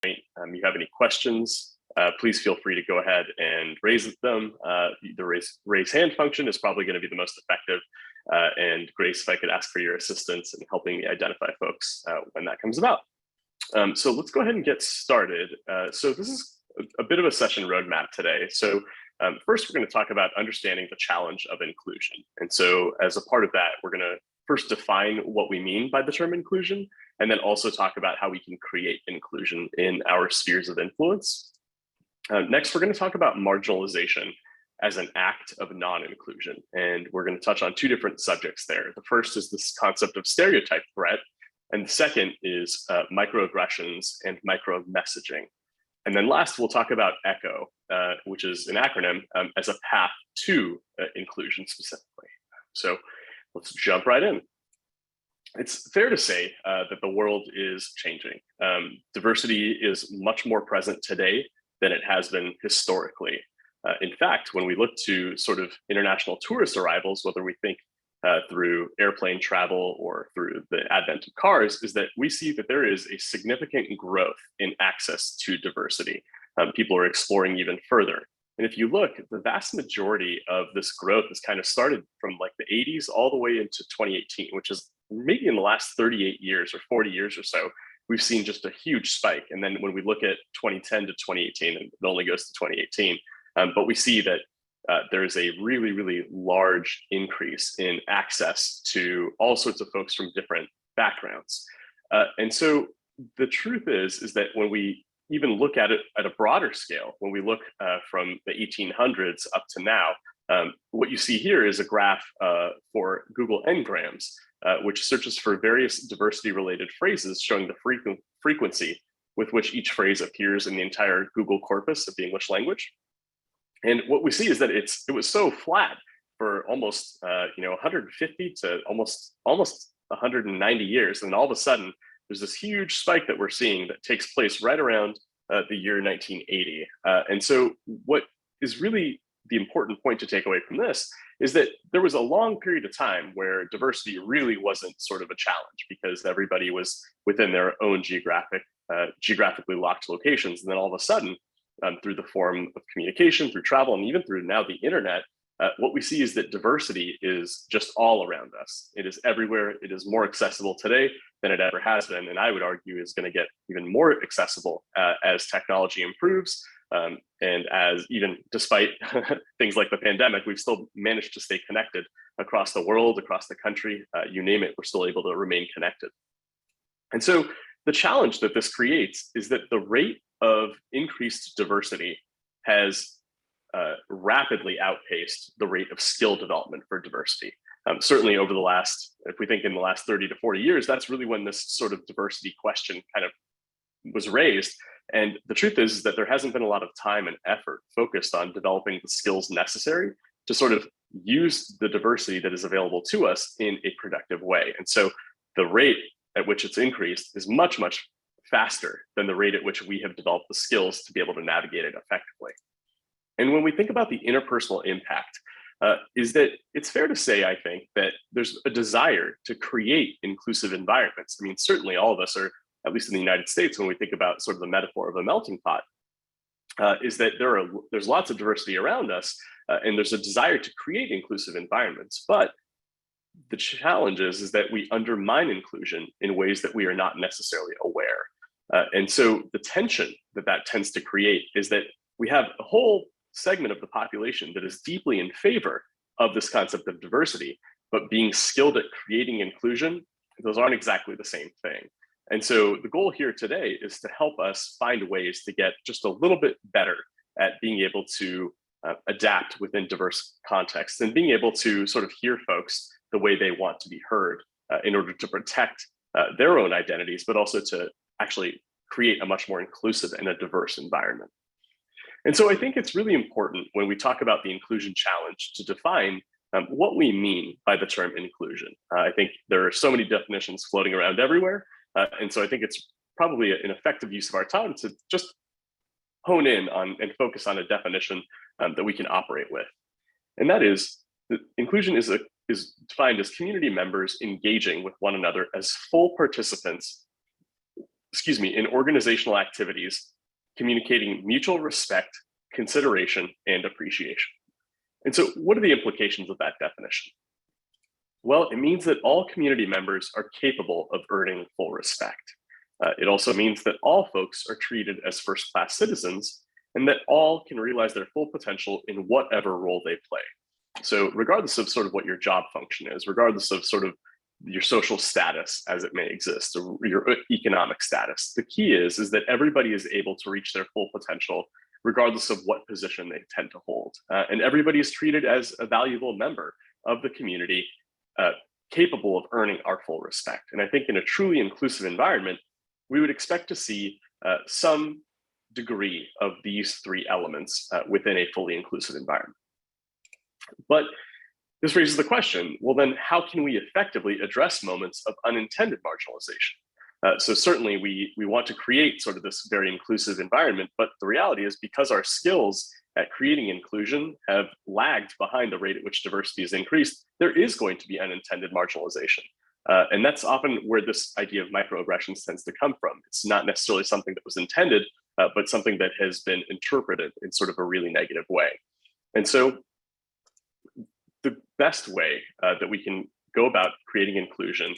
you have any questions, please feel free to go ahead and raise them. The raise hand function is probably going to be the most effective. And Grace, if I could ask for your assistance in helping me identify folks when that comes about. So let's go ahead and get started. So this is a bit of a session roadmap today. So first, we're going to talk about understanding the challenge of inclusion. And so as a part of that, we're going to first define what we mean by the term inclusion, and then also talk about how we can create inclusion in our spheres of influence. Next, we're going to talk about marginalization as an act of non-inclusion. And we're going to touch on two different subjects there. The first is this concept of stereotype threat, and the second is microaggressions and micro-messaging. And then last, we'll talk about ECHO, which is an acronym, as a path to inclusion specifically. So let's jump right in. It's fair to say that the world is changing. Diversity is much more present today than it has been historically. In fact, when we look to sort of international tourist arrivals, whether we think through airplane travel or through the advent of cars, is that we see that there is a significant growth in access to diversity. People are exploring even further. And if you look, the vast majority of this growth has kind of started from like the 80s all the way into 2018, which is maybe in the last 38 years or 40 years or so, we've seen just a huge spike. And then when we look at 2010 to 2018, and it only goes to 2018, but we see that there is a really, really large increase in access to all sorts of folks from different backgrounds. And so the truth is that when we even look at it at a broader scale, when we look from the 1800s up to now, what you see here is a graph for Google Ngrams, which searches for various diversity-related phrases showing the frequency with which each phrase appears in the entire Google corpus of the English language. And what we see is that it was so flat for almost 150 to almost 190 years, and all of a sudden there's this huge spike that we're seeing that takes place right around the year 1980. And so what is really the important point to take away from this is that there was a long period of time where diversity really wasn't sort of a challenge because everybody was within their own geographically locked locations. And then all of a sudden, through the form of communication, through travel, and even through now the internet, what we see is that diversity is just all around us. It is everywhere. It is more accessible today than it ever has been. And I would argue is going to get even more accessible as technology improves. And as even despite things like the pandemic, we've still managed to stay connected across the world, across the country, you name it, we're still able to remain connected. And so the challenge that this creates is that the rate of increased diversity has rapidly outpaced the rate of skill development for diversity. Certainly over the last, if we think in the last 30 to 40 years, that's really when this sort of diversity question kind of was raised. And the truth is that there hasn't been a lot of time and effort focused on developing the skills necessary to sort of use the diversity that is available to us in a productive way. And so the rate at which it's increased is much, much faster than the rate at which we have developed the skills to be able to navigate it effectively. And when we think about the interpersonal impact, is that it's fair to say, I think, that there's a desire to create inclusive environments. I mean, certainly all of us are, at least in the United States, when we think about sort of the metaphor of a melting pot, is that there's lots of diversity around us, and there's a desire to create inclusive environments. But the challenge is that we undermine inclusion in ways that we are not necessarily aware. And so the tension that tends to create is that we have a whole segment of the population that is deeply in favor of this concept of diversity, but being skilled at creating inclusion, those aren't exactly the same thing. And so the goal here today is to help us find ways to get just a little bit better at being able to adapt within diverse contexts and being able to sort of hear folks the way they want to be heard in order to protect their own identities, but also to actually create a much more inclusive and a diverse environment. And so I think it's really important when we talk about the inclusion challenge to define what we mean by the term inclusion. I think there are so many definitions floating around everywhere. And so I think it's probably an effective use of our time to just hone in on and focus on a definition that we can operate with. And that is that inclusion is defined as community members engaging with one another as full participants in organizational activities, communicating mutual respect, consideration, and appreciation. And so what are the implications of that definition? Well, it means that all community members are capable of earning full respect. It also means that all folks are treated as first-class citizens and that all can realize their full potential in whatever role they play. So regardless of sort of what your job function is, regardless of sort of your social status as it may exist, or your economic status, the key is that everybody is able to reach their full potential regardless of what position they tend to hold. And everybody is treated as a valuable member of the community, capable of earning our full respect. And I think in a truly inclusive environment, we would expect to see some degree of these three elements within a fully inclusive environment. But this raises the question, well, then how can we effectively address moments of unintended marginalization? So certainly we want to create sort of this very inclusive environment, but the reality is because our skills at creating inclusion have lagged behind the rate at which diversity has increased, there is going to be unintended marginalization. And that's often where this idea of microaggressions tends to come from. It's not necessarily something that was intended, but something that has been interpreted in sort of a really negative way. And so the best way that we can go about creating inclusion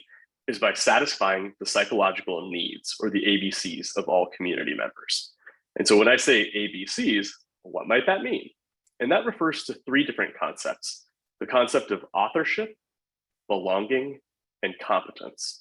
is by satisfying the psychological needs, or the ABCs, of all community members. And so when I say ABCs, what might that mean? And that refers to three different concepts: the concept of authorship, belonging, and competence.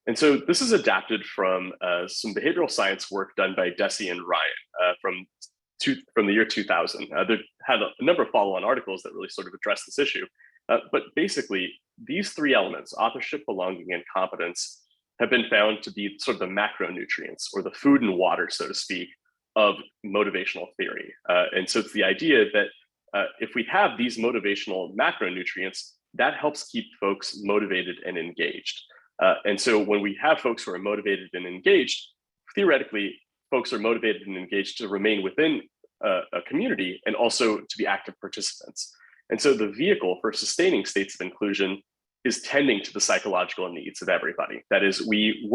And so this is adapted from some behavioral science work done by Deci and Ryan from the year 2000. They had a number of follow-on articles that really sort of address this issue. But basically, these three elements, authorship, belonging, and competence, have been found to be sort of the macronutrients, or the food and water, so to speak, of motivational theory. And so it's the idea that if we have these motivational macronutrients, that helps keep folks motivated and engaged. And so when we have folks who are motivated and engaged, theoretically, folks are motivated and engaged to remain within a community and also to be active participants. And so the vehicle for sustaining states of inclusion is tending to the psychological needs of everybody. That is, we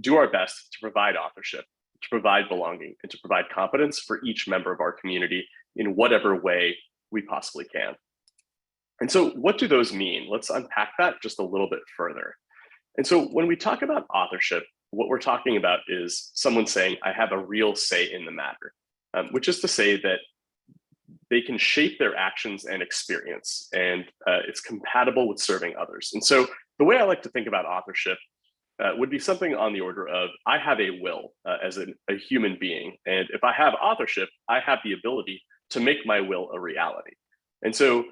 do our best to provide authorship, to provide belonging, and to provide competence for each member of our community in whatever way we possibly can. And so what do those mean? Let's unpack that just a little bit further. And so when we talk about authorship, what we're talking about is someone saying, I have a real say in the matter, which is to say that they can shape their actions and experience, and it's compatible with serving others. And so the way I like to think about authorship would be something on the order of, I have a will as a human being. And if I have authorship, I have the ability to make my will a reality. And so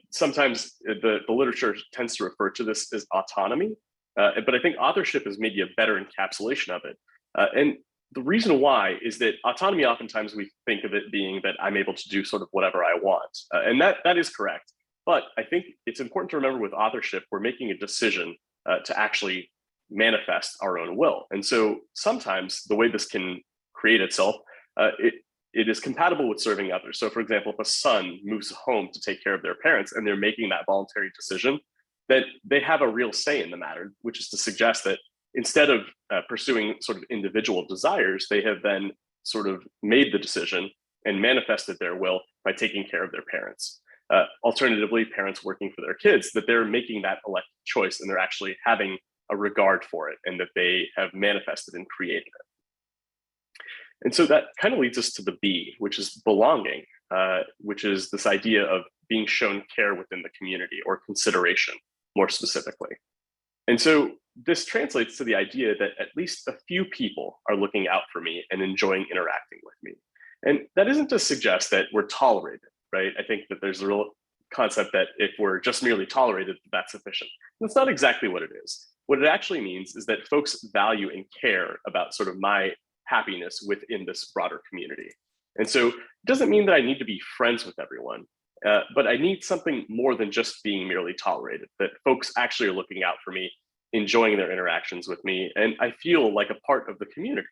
sometimes the literature tends to refer to this as autonomy, but I think authorship is maybe a better encapsulation of it. And the reason why is that autonomy, oftentimes we think of it being that I'm able to do sort of whatever I want. And that is correct. But I think it's important to remember with authorship, we're making a decision to actually manifest our own will. And so sometimes the way this can create itself, it is compatible with serving others. So for example, if a son moves home to take care of their parents and they're making that voluntary decision, that they have a real say in the matter, which is to suggest that instead of pursuing sort of individual desires, they have then sort of made the decision and manifested their will by taking care of their parents. Alternatively, parents working for their kids, that they're making that elected choice and they're actually having a regard for it and that they have manifested and created it. And so that kind of leads us to the B, which is belonging, which is this idea of being shown care within the community, or consideration more specifically. And so this translates to the idea that at least a few people are looking out for me and enjoying interacting with me. And that isn't to suggest that we're tolerated, right? I think that there's a real concept that if we're just merely tolerated, that's sufficient. That's not exactly what it is. What it actually means is that folks value and care about sort of my happiness within this broader community. And so it doesn't mean that I need to be friends with everyone, but I need something more than just being merely tolerated, that folks actually are looking out for me, enjoying their interactions with me, and I feel like a part of the community.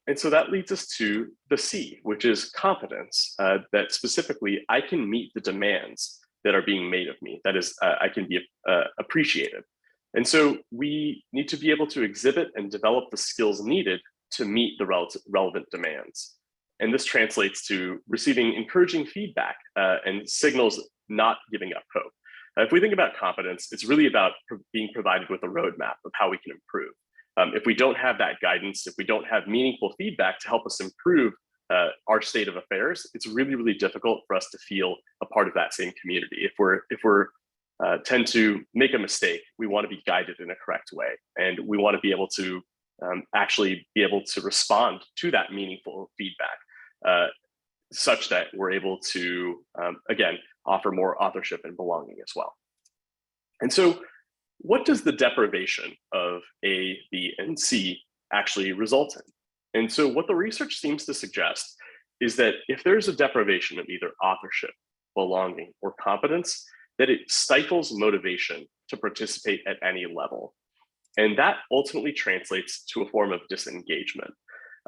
And so that leads us to the C, which is competence, that specifically I can meet the demands that are being made of me. That is, I can be appreciated. And so we need to be able to exhibit and develop the skills needed to meet the relevant demands. And this translates to receiving encouraging feedback and signals not giving up hope. If we think about competence, it's really about being provided with a roadmap of how we can improve. If we don't have that guidance, if we don't have meaningful feedback to help us improve our state of affairs, it's really, really difficult for us to feel a part of that same community. If we're tend to make a mistake, we want to be guided in a correct way, and we want to be able to actually be able to respond to that meaningful feedback, such that we're able to again offer more authorship and belonging as well. And so, what does the deprivation of A, B, and C actually result in? And so what the research seems to suggest is that if there's a deprivation of either authorship, belonging, or competence, that it stifles motivation to participate at any level. And that ultimately translates to a form of disengagement.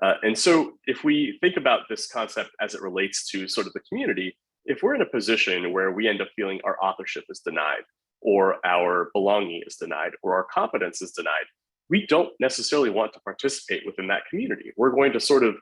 And so if we think about this concept as it relates to sort of the community, if we're in a position where we end up feeling our authorship is denied, or our belonging is denied, or our competence is denied, we don't necessarily want to participate within that community. We're going to sort of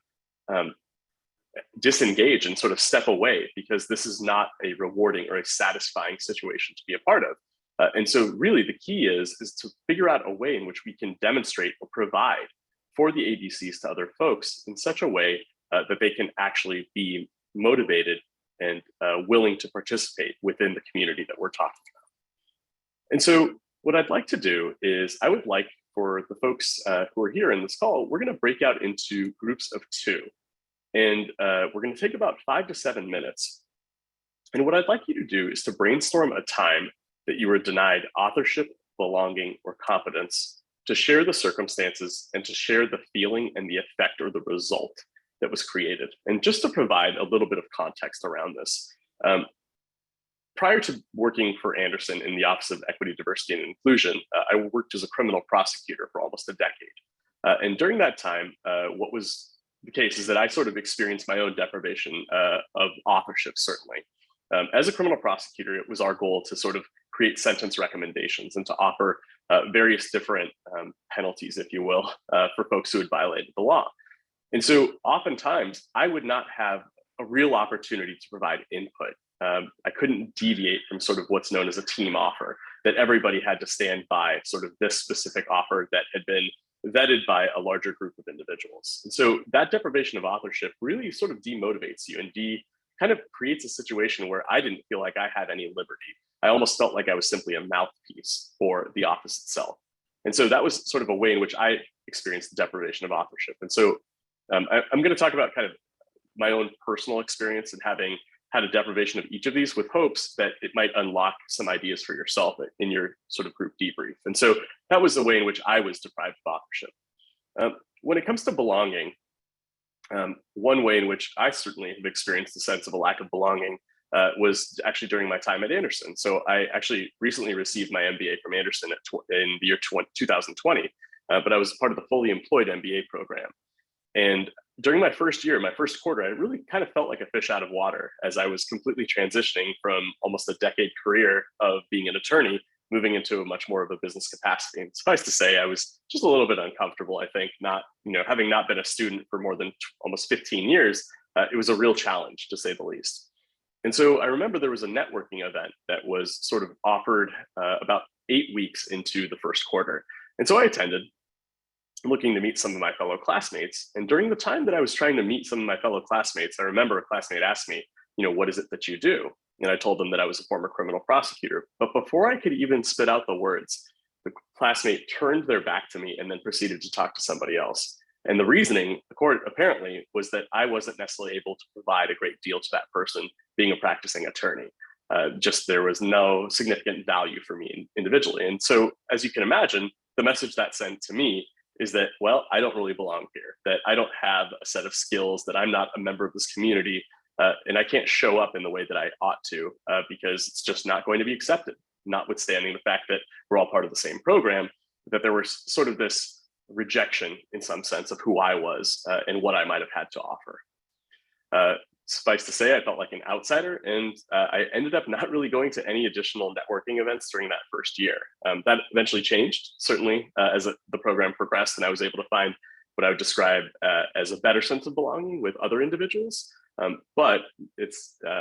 disengage and sort of step away because this is not a rewarding or a satisfying situation to be a part of. And so really the key is to figure out a way in which we can demonstrate or provide for the ABCs to other folks in such a way that they can actually be motivated and willing to participate within the community that we're talking about. And so what I'd like to do is I would like for the folks who are here in this call, we're going to break out into groups of 2. And we're going to take about 5 to 7 minutes. And what I'd like you to do is to brainstorm a time that you were denied authorship, belonging, or competence, to share the circumstances and to share the feeling and the effect or the result that was created. And just to provide a little bit of context around this, prior to working for Anderson in the Office of Equity, Diversity, and Inclusion, I worked as a criminal prosecutor for almost a decade. And during that time, what was the case is that I sort of experienced my own deprivation of authorship, certainly. As a criminal prosecutor, it was our goal to sort of create sentence recommendations and to offer various different penalties, if you will, for folks who had violated the law. And so oftentimes, I would not have a real opportunity to provide input. I couldn't deviate from sort of what's known as a team offer, that everybody had to stand by sort of this specific offer that had been vetted by a larger group of individuals. And so that deprivation of authorship really sort of demotivates you and kind of creates a situation where I didn't feel like I had any liberty. I almost felt like I was simply a mouthpiece for the office itself. And so that was sort of a way in which I experienced the deprivation of authorship. And so I'm going to talk about kind of my own personal experience and having had a deprivation of each of these with hopes that it might unlock some ideas for yourself in your sort of group debrief. And so that was the way in which I was deprived of authorship. When it comes to belonging, one way in which I certainly have experienced a sense of a lack of belonging was actually during my time at Anderson. So I actually recently received my MBA from Anderson in the year 2020, but I was part of the fully employed MBA program. And during my first year, my first quarter, I really kind of felt like a fish out of water as I was completely transitioning from almost a decade career of being an attorney, moving into a much more of a business capacity. And suffice to say, I was just a little bit uncomfortable, I think, having not been a student for more than almost 15 years, it was a real challenge, to say the least. And so I remember there was a networking event that was sort of offered about 8 weeks into the first quarter. And so I attended, looking to meet some of my fellow classmates. And during the time that I was trying to meet some of my fellow classmates, I remember a classmate asked me, what is it that you do? And I told them that I was a former criminal prosecutor. But before I could even spit out the words, the classmate turned their back to me and then proceeded to talk to somebody else. And the reasoning, apparently, was that I wasn't necessarily able to provide a great deal to that person being a practicing attorney. Just there was no significant value for me individually. And so, as you can imagine, the message that sent to me is that, well, I don't really belong here, that I don't have a set of skills, that I'm not a member of this community, and I can't show up in the way that I ought to because it's just not going to be accepted, notwithstanding the fact that we're all part of the same program, that there was sort of this rejection in some sense of who I was and what I might have had to offer. suffice to say, I felt like an outsider, and I ended up not really going to any additional networking events during that first year. That eventually changed, certainly, as the program progressed, and I was able to find what I would describe as a better sense of belonging with other individuals. But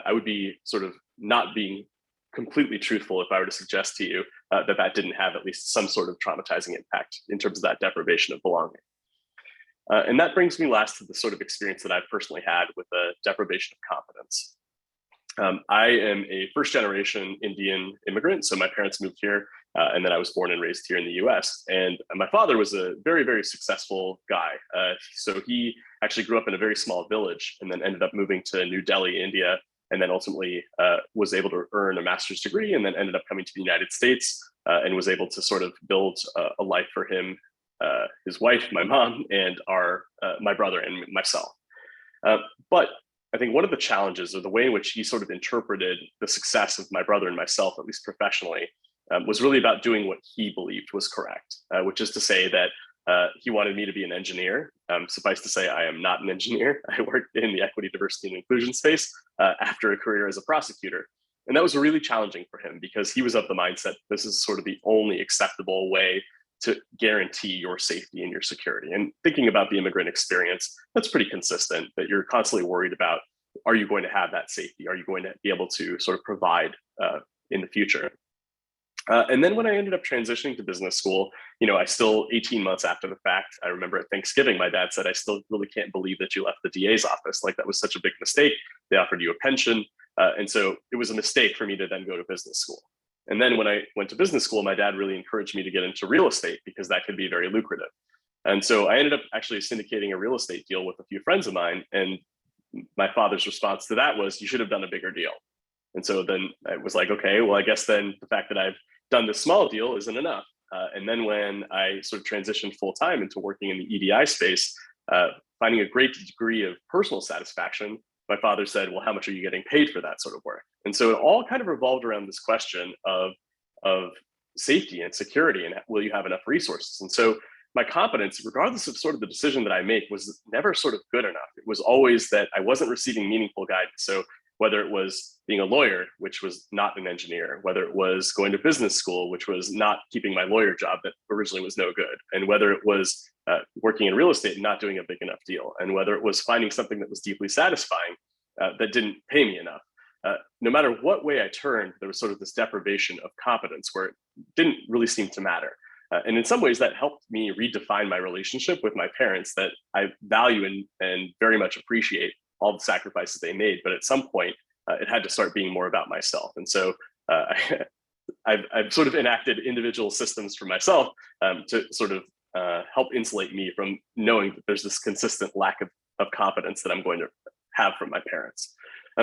I would be sort of not being completely truthful if I were to suggest to you that didn't have at least some sort of traumatizing impact in terms of that deprivation of belonging. And that brings me last to the sort of experience that I've personally had with the deprivation of competence. I am a first generation Indian immigrant. So my parents moved here and then I was born and raised here in the US. And my father was a very, very successful guy. So he actually grew up in a very small village and then ended up moving to New Delhi, India, and then ultimately was able to earn a master's degree and then ended up coming to the United States and was able to sort of build a life for him, his wife, my mom, and my brother and myself. But I think one of the challenges, or the way in which he sort of interpreted the success of my brother and myself, at least professionally, was really about doing what he believed was correct, which is to say that he wanted me to be an engineer. Suffice to say, I am not an engineer. I worked in the equity, diversity, and inclusion space after a career as a prosecutor. And that was really challenging for him because he was of the mindset this is sort of the only acceptable way to guarantee your safety and your security. And thinking about the immigrant experience, that's pretty consistent, that you're constantly worried about, are you going to have that safety? Are you going to be able to sort of provide in the future? And then when I ended up transitioning to business school, I still, 18 months after the fact, I remember at Thanksgiving, my dad said, I still really can't believe that you left the DA's office. Like, that was such a big mistake. They offered you a pension. And so it was a mistake for me to then go to business school. And then when I went to business school, my dad really encouraged me to get into real estate because that could be very lucrative. And so I ended up actually syndicating a real estate deal with a few friends of mine. And my father's response to that was, you should have done a bigger deal. And so then I was like, okay, well, I guess then the fact that I've done this small deal isn't enough. And then when I sort of transitioned full time into working in the EDI space, finding a great degree of personal satisfaction, my father said, well, how much are you getting paid for that sort of work? And so it all kind of revolved around this question of safety and security and will you have enough resources? And so my competence, regardless of sort of the decision that I make, was never sort of good enough. It was always that I wasn't receiving meaningful guidance. So whether it was being a lawyer, which was not an engineer, whether it was going to business school, which was not keeping my lawyer job that originally was no good, and whether it was working in real estate and not doing a big enough deal, and whether it was finding something that was deeply satisfying that didn't pay me enough. No matter what way I turned, there was sort of this deprivation of competence where it didn't really seem to matter. And in some ways that helped me redefine my relationship with my parents, that I value and very much appreciate all the sacrifices they made. But at some point, it had to start being more about myself. And so I've sort of enacted individual systems for myself to sort of help insulate me from knowing that there's this consistent lack of competence that I'm going to have from my parents.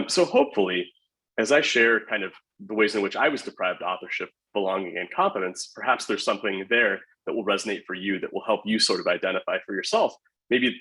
So hopefully, as I share kind of the ways in which I was deprived of authorship, belonging, and competence, perhaps there's something there that will resonate for you that will help you sort of identify for yourself, maybe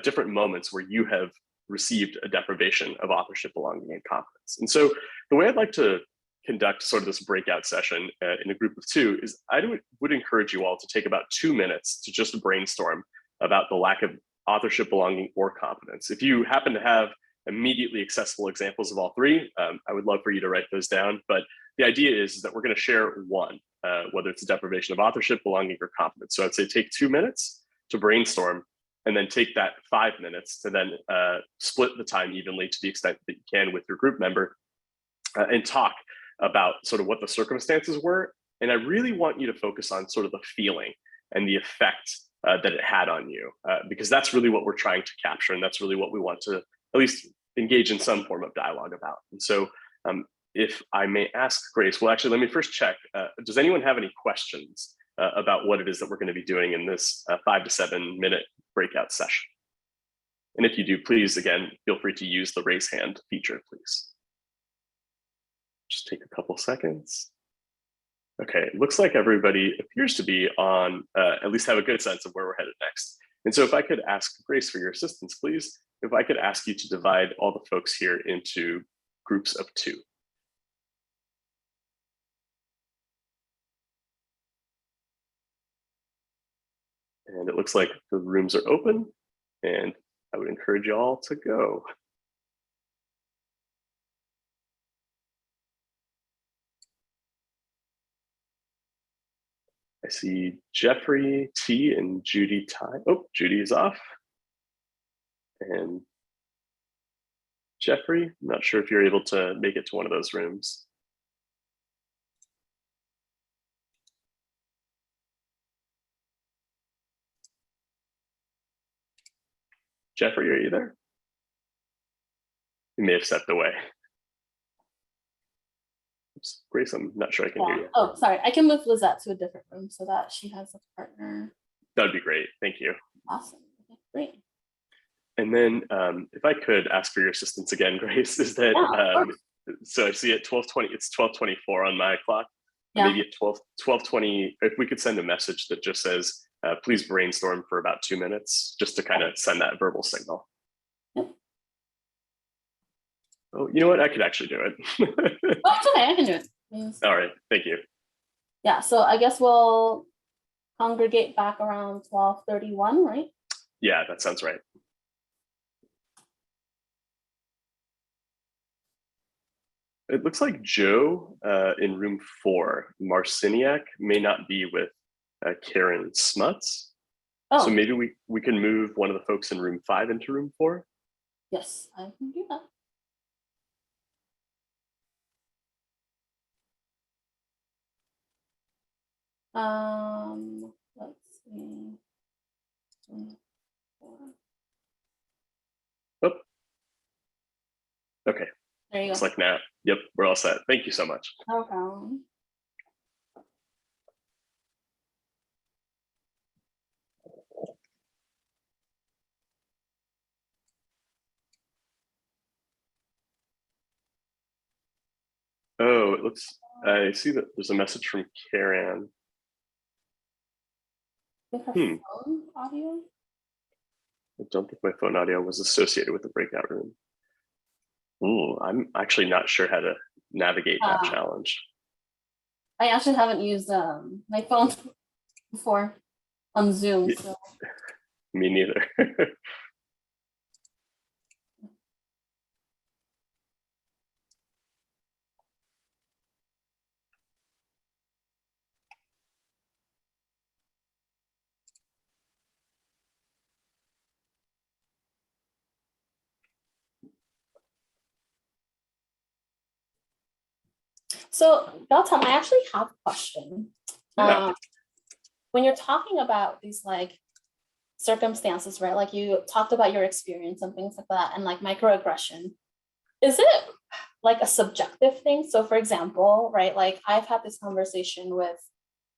different moments where you have received a deprivation of authorship, belonging, and competence. And so the way I'd like to conduct sort of this breakout session in a group of two is I would encourage you all to take about 2 minutes to just brainstorm about the lack of authorship, belonging, or competence. If you happen to have immediately accessible examples of all three, I would love for you to write those down. But the idea is that we're going to share one, whether it's a deprivation of authorship, belonging, or competence. So I'd say take 2 minutes to brainstorm, and then take that 5 minutes to then split the time evenly to the extent that you can with your group member and talk about sort of what the circumstances were. And I really want you to focus on sort of the feeling and the effect that it had on you, because that's really what we're trying to capture. And that's really what we want to at least engage in some form of dialogue about. And so if I may ask Grace, well, actually, let me first check. Does anyone have any questions about what it is that we're going to be doing in this 5 to 7 minute breakout session? And if you do, please, again, feel free to use the raise hand feature, please. Just take a couple seconds. Okay, it looks like everybody appears to be on, at least have a good sense of where we're headed next. And so if I could ask Grace for your assistance, please, if I could ask you to divide all the folks here into groups of 2. And it looks like the rooms are open, and I would encourage you all to go. see Jeffrey T and Judy Ty. Oh, Judy is off. And Jeffrey, I'm not sure if you're able to make it to one of those rooms. Jeffrey, are you there? You may have stepped away. Oops, Grace, I'm not sure I can hear you. Oh, sorry. I can move Lizette to a different room so that she has a partner. That would be great. Thank you. Awesome. Okay, great. And then if I could ask for your assistance again, Grace, is that, so I see at 12:20, it's 12:24 on my clock. Yeah. Maybe at 12:20, if we could send a message that just says, please brainstorm for about 2 minutes, just to kind of send that verbal signal. Yep. Oh, you know what? I could actually do it. Oh, it's okay. I can do it. Yes. All right. Thank you. Yeah. So I guess we'll congregate back around 12:31, right? Yeah, that sounds right. It looks like Joe in room 4, Marciniak, may not be with Karen Smuts. Oh. So maybe we can move one of the folks in room 5 into room 4. Yes, I can do that. Let's see. Oh. Okay. There you go. It's like now. Yep, we're all set. Thank you so much. No problem. Oh, it looks, I see that there's a message from Karen. With her phone audio? I don't think my phone audio was associated with the breakout room. Ooh, I'm actually not sure how to navigate that challenge. I actually haven't used my phone before on Zoom. Yeah. So. Me neither. So, Gautam, I actually have a question. Yeah. When you're talking about these like circumstances, right? Like you talked about your experience and things like that, and like microaggression, is it like a subjective thing? So, for example, right, like I've had this conversation with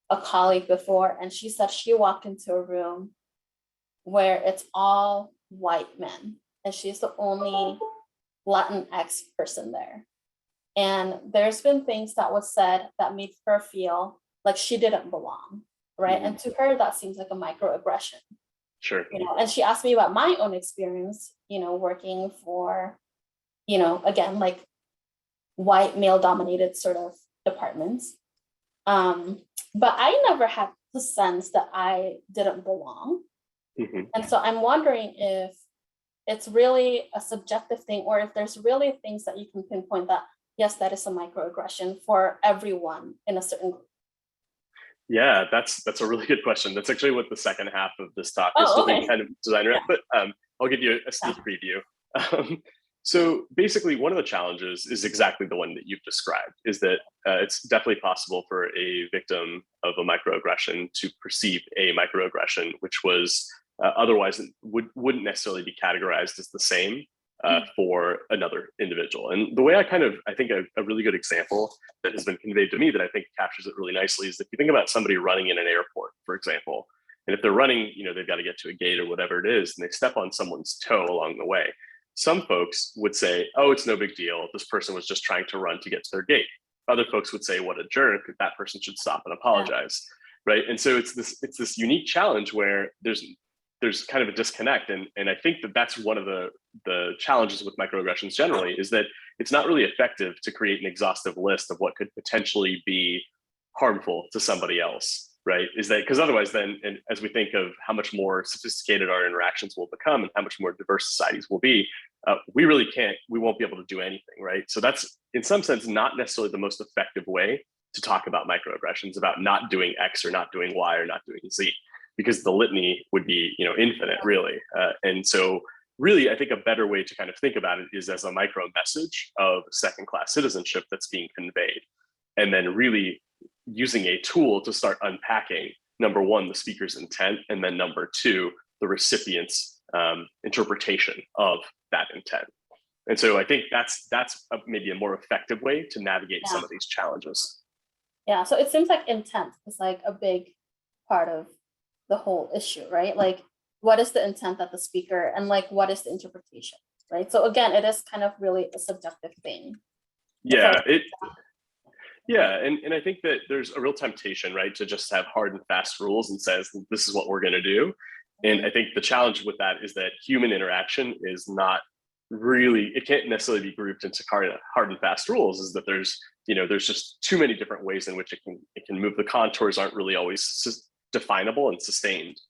a colleague before, and she said she walked into a room where it's all white men, and she's the only Latinx person there. And there's been things that was said that made her feel like she didn't belong, right? Mm-hmm. And to her, that seems like a microaggression. Sure. You know, and she asked me about my own experience, you know, working for, you know, again, like white male-dominated sort of departments. But I never had the sense that I didn't belong. Mm-hmm. And so I'm wondering if it's really a subjective thing, or if there's really things that you can pinpoint that, yes, that is a microaggression for everyone in a certain group. Yeah, that's a really good question. That's actually what the second half of this talk is really kind of designed around, but I'll give you a sneak preview. So basically, one of the challenges is exactly the one that you've described, is that it's definitely possible for a victim of a microaggression to perceive a microaggression, which was otherwise wouldn't necessarily be categorized as the same for another individual. And the way I think a really good example that has been conveyed to me that I think captures it really nicely is that if you think about somebody running in an airport, for example, and if they're running, you know, they've got to get to a gate or whatever it is, and they step on someone's toe along the way. Some folks would say, oh, it's no big deal. This person was just trying to run to get to their gate. Other folks would say, what a jerk, that person should stop and apologize, right? And so it's this unique challenge where there's kind of a disconnect. And I think that's one of the challenges with microaggressions generally, is that it's not really effective to create an exhaustive list of what could potentially be harmful to somebody else, right? Is that because otherwise then, and as we think of how much more sophisticated our interactions will become and how much more diverse societies will be, we won't be able to do anything, right? So that's in some sense not necessarily the most effective way to talk about microaggressions, about not doing X or not doing Y or not doing Z, because the litany would be, you know, infinite, really. And so really, I think a better way to kind of think about it is as a micro message of second-class citizenship that's being conveyed. And then really using a tool to start unpacking, number one, the speaker's intent, and then number two, the recipient's interpretation of that intent. And so I think that's maybe a more effective way to navigate some of these challenges. Yeah, so it seems like intent is like a big part of the whole issue, right? Like, what is the intent that the speaker, and like, what is the interpretation, right? So again, it is kind of really a subjective thing. Yeah, and I think that there's a real temptation, right, to just have hard and fast rules and says, this is what we're going to do. And I think the challenge with that is that human interaction is not really, it can't necessarily be grouped into hard and fast rules, is that there's, you know, there's just too many different ways in which it can move. The contours aren't really always definable and sustained.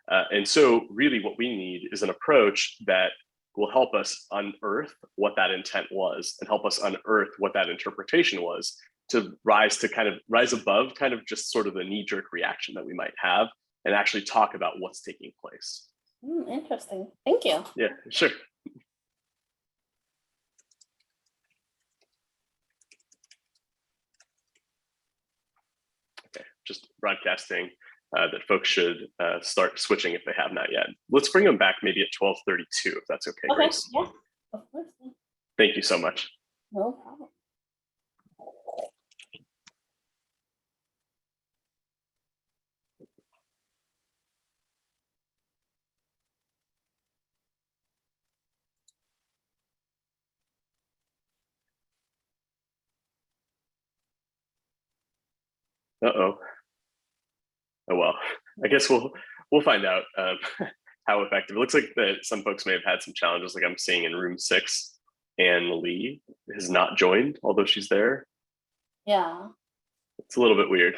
And so really what we need is an approach that will help us unearth what that intent was and help us unearth what that interpretation was, to rise above kind of just sort of the knee-jerk reaction that we might have and actually talk about what's taking place. Interesting. Thank you. Yeah, sure. Okay, just broadcasting that folks should start switching if they have not yet. Let's bring them back maybe at 12:32, if that's okay, Grace. Yeah, of course. Thank you so much. No problem. Uh-oh. Oh, well, I guess we'll find out how effective. It looks like that some folks may have had some challenges, like I'm seeing in room 6, Anne Lee has not joined, although she's there. Yeah. It's a little bit weird.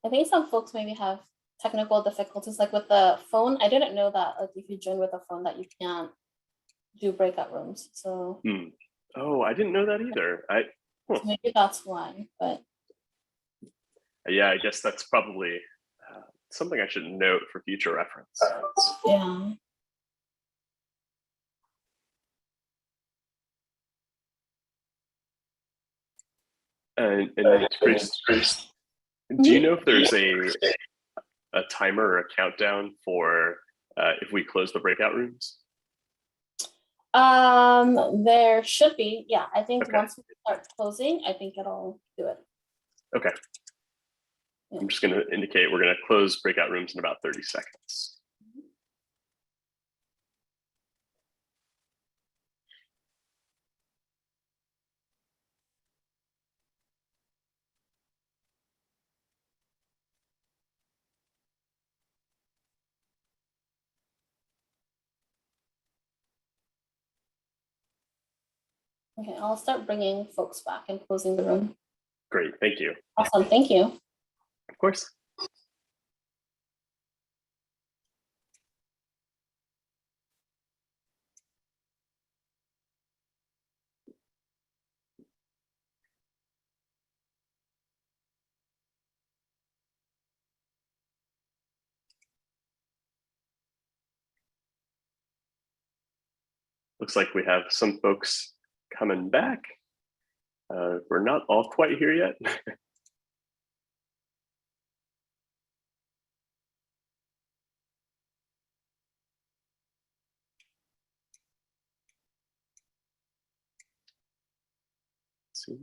I think some folks maybe have technical difficulties, like with the phone. I didn't know that, like, if you join with a phone that you can't do breakout rooms. So Oh, I didn't know that either. So maybe that's why, but yeah, I guess that's probably something I should note for future reference. yeah. And Chris, do you know if there's a timer or a countdown for if we close the breakout rooms? There should be. Yeah, I think once we start closing, I think it'll do it. Okay. Yeah. I'm just going to indicate we're going to close breakout rooms in about 30 seconds. Okay, I'll start bringing folks back and closing the room. Great, thank you. Awesome, thank you. Of course. Looks like we have some folks coming back. We're not all quite here yet. Let's see.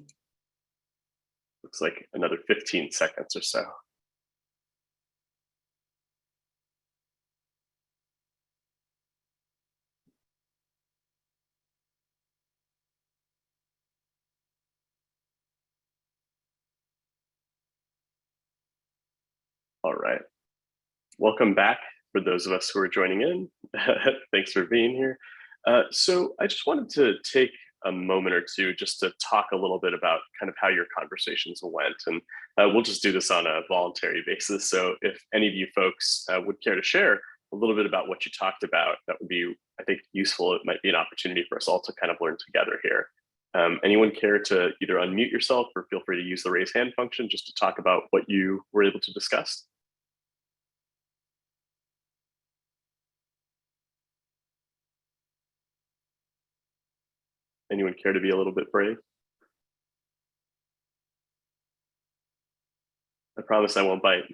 Looks like another 15 seconds or so. All right. Welcome back for those of us who are joining in. Thanks for being here. So I just wanted to take a moment or two just to talk a little bit about kind of how your conversations went. And we'll just do this on a voluntary basis. So if any of you folks would care to share a little bit about what you talked about, that would be, I think, useful. It might be an opportunity for us all to kind of learn together here. Anyone care to either unmute yourself or feel free to use the raise hand function just to talk about what you were able to discuss? Anyone care to be a little bit brave? I promise I won't bite.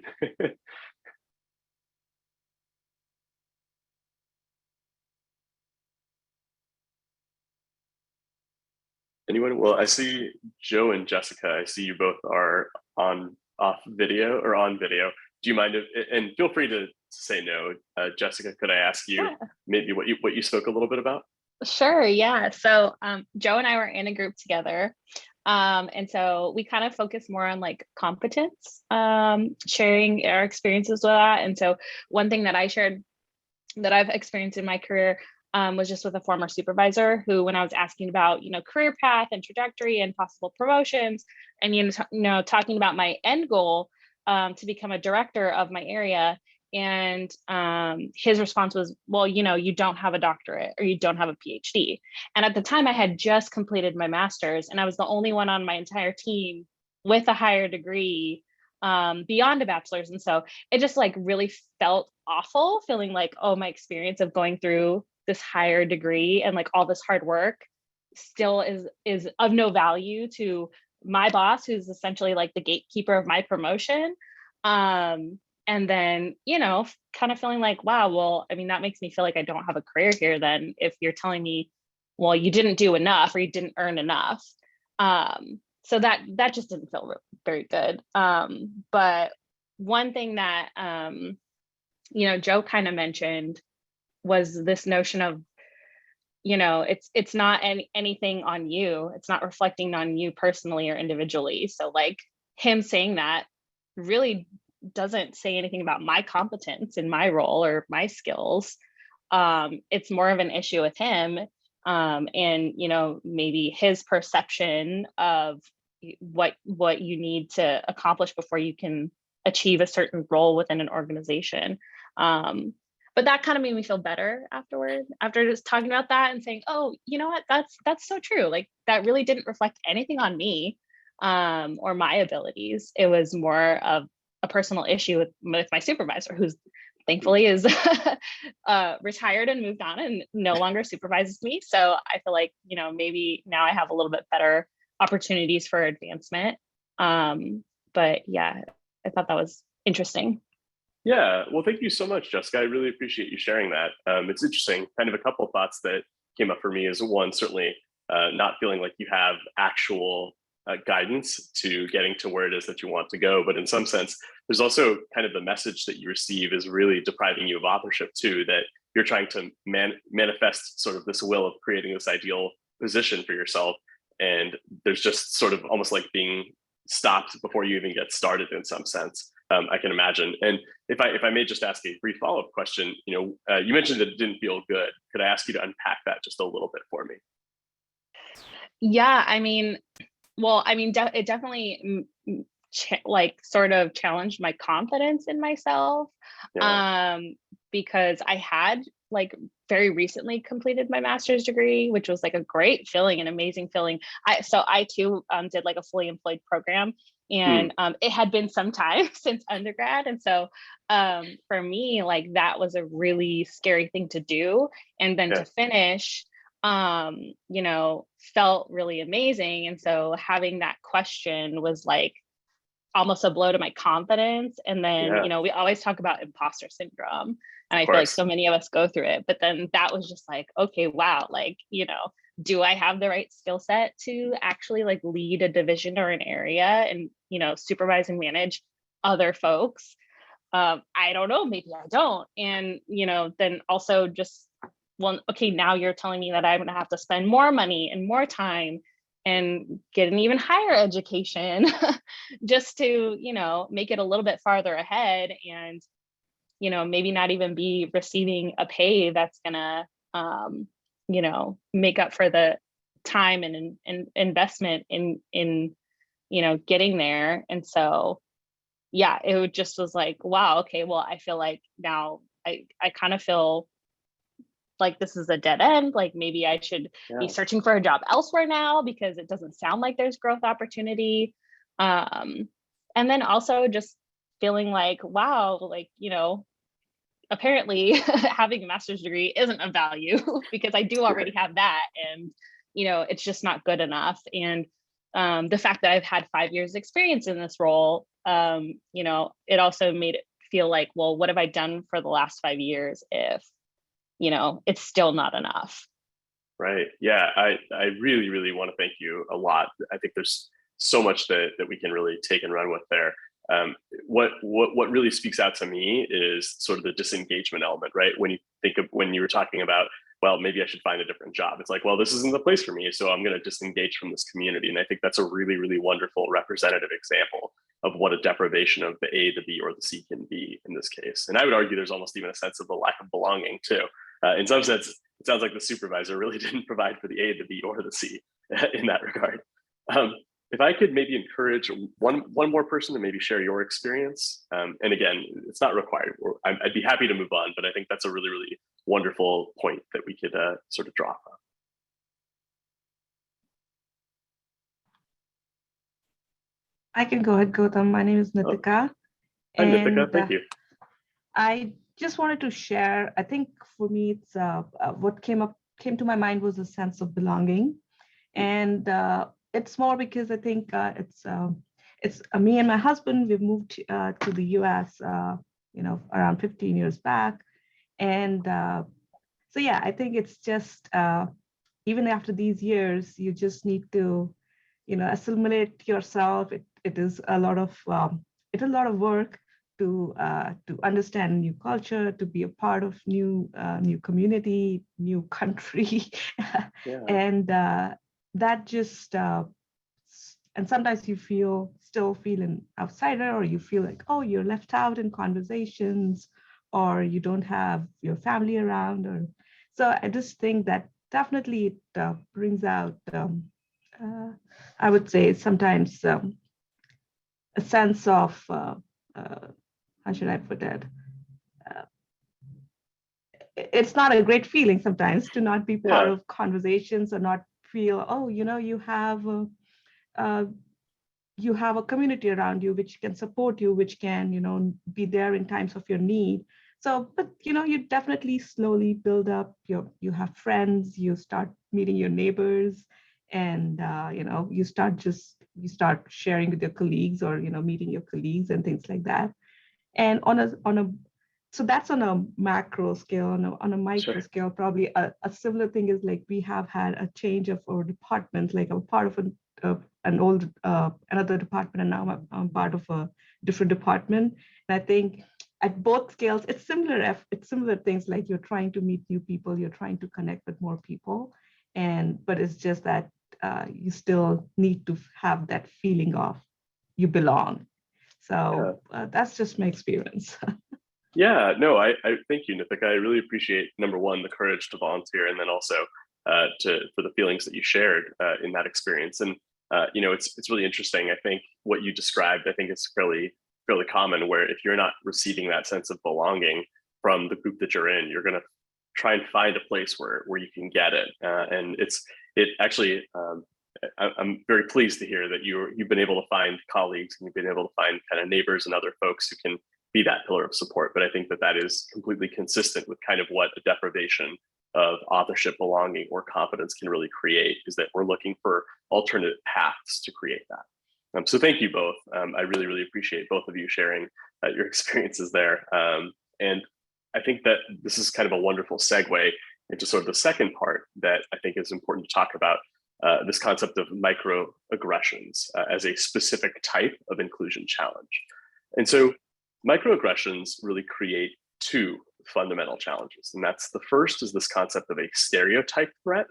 Anyone? Well, I see Joe and Jessica. I see you both are off video or on video. Do you mind if, and feel free to say no. Jessica, could I ask you maybe what you spoke a little bit about? Sure, yeah. So Joe and I were in a group together. And so we kind of focus more on like competence, sharing our experiences with that. And so one thing that I shared that I've experienced in my career was just with a former supervisor who, when I was asking about, career path and trajectory and possible promotions, and, talking about my end goal to become a director of my area. And his response was, well, you don't have a doctorate or you don't have a PhD. And at the time I had just completed my master's and I was the only one on my entire team with a higher degree beyond a bachelor's. And so it just like really felt awful, feeling like, oh, my experience of going through this higher degree and like all this hard work still is of no value to my boss, who's essentially like the gatekeeper of my promotion. And then, kind of feeling like, wow, well, I mean, that makes me feel like I don't have a career here then if you're telling me, well, you didn't do enough or you didn't earn enough. So that just didn't feel very good. But one thing that, Joe kind of mentioned was this notion of, it's not anything on you. It's not reflecting on you personally or individually. So like him saying that really doesn't say anything about my competence in my role or my skills. It's more of an issue with him. And, maybe his perception of what you need to accomplish before you can achieve a certain role within an organization. But that kind of made me feel better afterward, after just talking about that and saying, oh, you know what, that's so true. Like that really didn't reflect anything on me or my abilities. It was more of a personal issue with my supervisor, who's thankfully is retired and moved on and no longer supervises me. So I feel like, maybe now I have a little bit better opportunities for advancement. But yeah, I thought that was interesting. Yeah, well, thank you so much, Jessica. I really appreciate you sharing that. It's interesting, kind of a couple of thoughts that came up for me is one, certainly not feeling like you have actual guidance to getting to where it is that you want to go. But in some sense, there's also kind of the message that you receive is really depriving you of authorship too, that you're trying to manifest sort of this will of creating this ideal position for yourself. And there's just sort of almost like being stopped before you even get started in some sense. I can imagine. And if I may just ask a brief follow-up question, you mentioned that it didn't feel good. Could I ask you to unpack that just a little bit for me? Yeah, I mean, it definitely sort of challenged my confidence in myself. Yeah. Because I had like very recently completed my master's degree, which was like a great feeling, an amazing feeling. I too did like a fully employed program, and it had been some time since undergrad. And so for me, like that was a really scary thing to do. And then to finish, felt really amazing. And so having that question was like almost a blow to my confidence. And then, we always talk about imposter syndrome. And I feel like so many of us go through it. But then that was just like, okay, wow, like, do I have the right skill set to actually like lead a division or an area and, supervise and manage other folks? I don't know, maybe I don't. And, then also just, well, okay, now you're telling me that I'm gonna have to spend more money and more time and get an even higher education just to, make it a little bit farther ahead and, maybe not even be receiving a pay that's gonna, make up for the time and investment in, getting there. And so, yeah, it just was like, wow, okay, well, I feel like now I kind of feel like this is a dead end. Like maybe I should be Yeah. searching for a job elsewhere now because it doesn't sound like there's growth opportunity. And then also just feeling like, wow, like, apparently having a master's degree isn't of value because I do already have that, and it's just not good enough. And the fact that I've had 5 years experience in this role, it also made it feel like, well, what have I done for the last 5 years if it's still not enough? Right. Yeah. I really, really want to thank you a lot. I think there's so much that we can really take and run with there. What really speaks out to me is sort of the disengagement element, right? When you were talking about, well, maybe I should find a different job. It's like, well, this isn't the place for me, so I'm going to disengage from this community. And I think that's a really, really wonderful representative example of what a deprivation of the A, the B, or the C can be in this case. And I would argue there's almost even a sense of the lack of belonging too. In some sense, it sounds like the supervisor really didn't provide for the A, the B, or the C in that regard. If I could maybe encourage one more person to maybe share your experience, and again, it's not required. I'd be happy to move on, but I think that's a really, really wonderful point that we could sort of draw from. I can go ahead, Gautam. My name is Nitika. Hi, Nitika. Thank you. I just wanted to share, I think for me, it's what came to my mind was a sense of belonging. And it's more because I think it's me and my husband, we've moved to the US, around 15 years back. And so, yeah, I think it's just, even after these years, you just need to, assimilate yourself. It is a lot of work to understand new culture, to be a part of new community, new country, Yeah. and that just and sometimes you still feel an outsider, or you feel like, oh, you're left out in conversations, or you don't have your family around, or so. I just think that definitely it brings out, I would say, sometimes a sense of how should I put it? It's not a great feeling sometimes to not be part of conversations, or not feel, oh, you have a community around you which can support you, which can, be there in times of your need. So, but you definitely slowly build up you have friends, you start meeting your neighbors, and you start sharing with your colleagues, or meeting your colleagues and things like that. And so that's on a macro scale. On a micro scale, probably a similar thing is like we have had a change of our department. Like I'm part of another department, and now I'm part of a different department. And I think at both scales, it's similar things, like you're trying to meet new people, you're trying to connect with more people, but it's just that you still need to have that feeling of you belong. So that's just my experience. Yeah, no, I thank you, Nithika. I really appreciate, number one, the courage to volunteer, and then also for the feelings that you shared in that experience. And it's really interesting. I think what you described, I think is fairly common, where if you're not receiving that sense of belonging from the group that you're in, you're going to try and find a place where you can get it. And it actually. I'm very pleased to hear that you've been able to find colleagues, and you've been able to find kind of neighbors and other folks who can be that pillar of support. But I think that is completely consistent with kind of what a deprivation of authorship, belonging, or competence can really create, is that we're looking for alternate paths to create that. So thank you both. I really, really appreciate both of you sharing your experiences there. And I think that this is kind of a wonderful segue into sort of the second part that I think is important to talk about. This concept of microaggressions as a specific type of inclusion challenge. And so microaggressions really create two fundamental challenges. And that's, the first is this concept of a stereotype threat.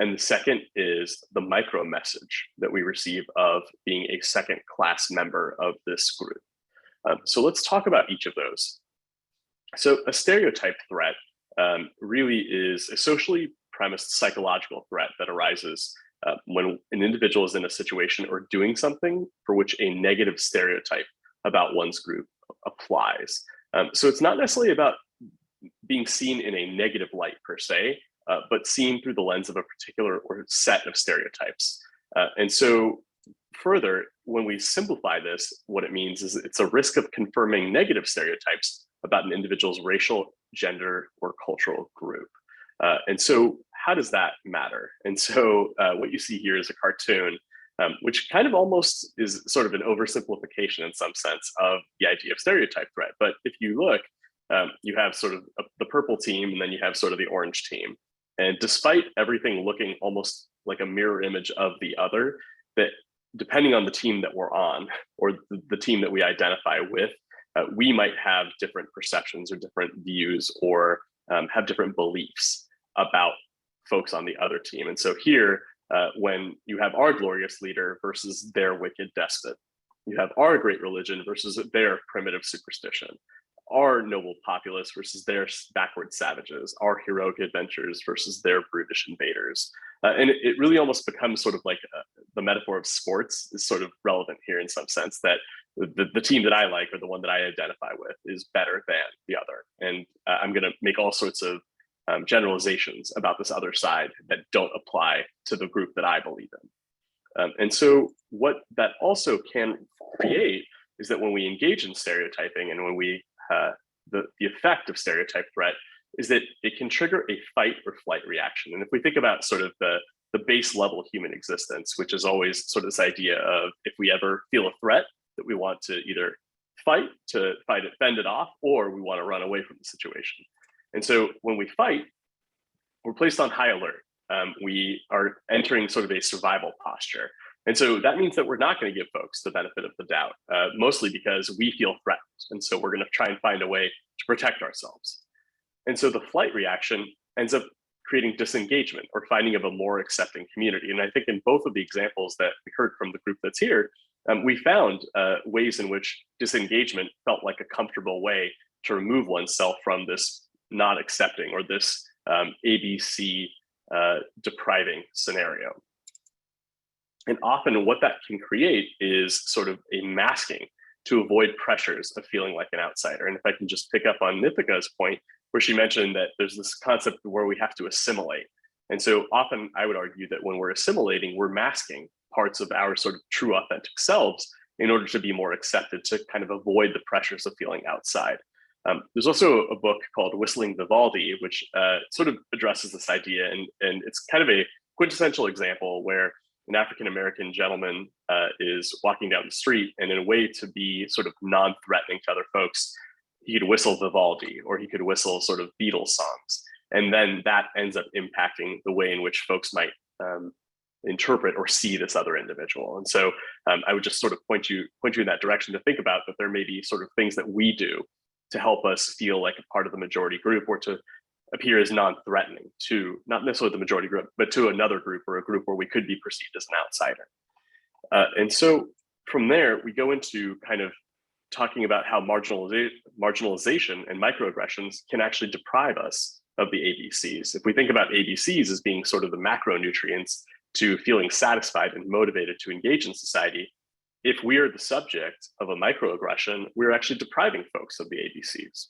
And the second is the micro message that we receive of being a second class member of this group. So let's talk about each of those. So a stereotype threat really is a socially premised psychological threat that arises when an individual is in a situation or doing something for which a negative stereotype about one's group applies. So it's not necessarily about being seen in a negative light per se, but seen through the lens of a particular or set of stereotypes. And so further, when we simplify this, what it means is it's a risk of confirming negative stereotypes about an individual's racial, gender, or cultural group. And so how does that matter? And so what you see here is a cartoon, which kind of almost is sort of an oversimplification in some sense of the idea of stereotype threat. But if you look, you have sort of the purple team, and then you have sort of the orange team. And despite everything looking almost like a mirror image of the other, that depending on the team that we're on, or the team that we identify with, we might have different perceptions or different views, or have different beliefs about folks on the other team. And so here, when you have our glorious leader versus their wicked despot, you have our great religion versus their primitive superstition, our noble populace versus their backward savages, our heroic adventures versus their brutish invaders. And it really almost becomes sort of like the metaphor of sports is sort of relevant here in some sense, that the team that I like, or the one that I identify with, is better than the other. And I'm going to make all sorts of generalizations about this other side that don't apply to the group that I believe in. And so what that also can create is that when we engage in stereotyping, and when we the effect of stereotype threat is that it can trigger a fight or flight reaction. And if we think about sort of the base level human existence, which is always sort of this idea of, if we ever feel a threat, that we want to either fight it, fend it off, or we want to run away from the situation. And so when we fight, we're placed on high alert. We are entering sort of a survival posture. And so that means that we're not going to give folks the benefit of the doubt, mostly because we feel threatened. And so we're going to try and find a way to protect ourselves. And so the flight reaction ends up creating disengagement, or finding of a more accepting community. And I think in both of the examples that we heard from the group that's here, we found ways in which disengagement felt like a comfortable way to remove oneself from this not accepting, or this ABC depriving scenario. And often what that can create is sort of a masking to avoid pressures of feeling like an outsider. And if I can just pick up on Nithika's point, where she mentioned that there's this concept where we have to assimilate. And so often I would argue that when we're assimilating, we're masking parts of our sort of true authentic selves in order to be more accepted, to kind of avoid the pressures of feeling outside. There's also a book called Whistling Vivaldi, which sort of addresses this idea. And it's kind of a quintessential example where an African-American gentleman is walking down the street, and in a way to be sort of non-threatening to other folks, he could whistle Vivaldi, or he could whistle sort of Beatles songs. And then that ends up impacting the way in which folks might interpret or see this other individual. And so I would just sort of point you in that direction, to think about that there may be sort of things that we do to help us feel like a part of the majority group, or to appear as non-threatening to not necessarily the majority group, but to another group, or a group where we could be perceived as an outsider. And so from there, we go into kind of talking about how marginalization and microaggressions can actually deprive us of the ABCs. If we think about ABCs as being sort of the macronutrients to feeling satisfied and motivated to engage in society, if we are the subject of a microaggression, we're actually depriving folks of the ABCs.